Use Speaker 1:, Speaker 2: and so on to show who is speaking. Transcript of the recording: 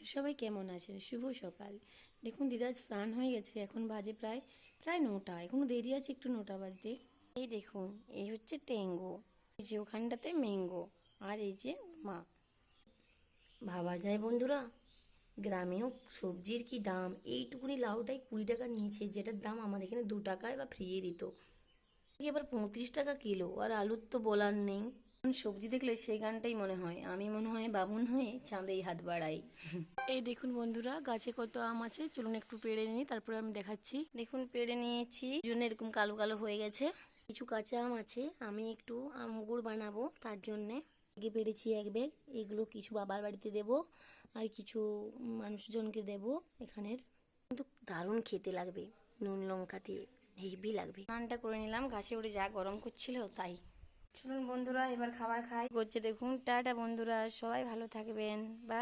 Speaker 1: সবাই কেমন আছেন? শুভ সকাল। দেখুন দিদার স্নান হয়ে গেছে, এখন বাজে প্রায় প্রায় 9টা, এখনো দেরি আছে একটু 9টা বাজতে। এই দেখুন, এই হচ্ছে টেঙ্গো, এই যে ওখানটাতে ম্যাঙ্গো, আর এই যে ওর মা।
Speaker 2: ভাবা যায় বন্ধুরা, গ্রামেও সবজির কি দাম! এইটুকুনি লাউটাই 20 টাকা নিয়েছে, যেটার দাম আমাদের এখানে 2 টাকায় বা ফ্রিয়ে দিত। এবার 35 টাকা কিলো, আর আলুর তো বলার নেই।
Speaker 1: এখন সবজি দেখলে সেই গানটাই মনে হয়, আমি মনে হয় বামুন হয়ে চাঁদেই হাত বাড়াই। এই দেখুন বন্ধুরা, গাছে কত আম আছে, চলুন একটু পেড়ে নিই, তারপরে আমি দেখাচ্ছি। দেখুন পেড়ে নিয়েছি, জন্য এরকম কালো কালো হয়ে গেছে। কিছু কাঁচা আম আছে, আমি একটু আম গুড় বানাবো, তার জন্যে আগে পেড়েছি এক ব্যাগ। এগুলো কিছু বাবার বাড়িতে দেব, আর কিছু মানুষজনকে দেব এখানের।
Speaker 2: কিন্তু দারুণ খেতে লাগবে, নুন লঙ্কা দিয়ে হেভি লাগবে।
Speaker 1: স্নানটা করে নিলাম, ঘাসে উঠে যা গরম করছিল তাই। চলুন বন্ধুরা এবার খাবার খাই। করছে দেখুন, টাটা বন্ধুরা, সবাই ভালো থাকবেন, বাই।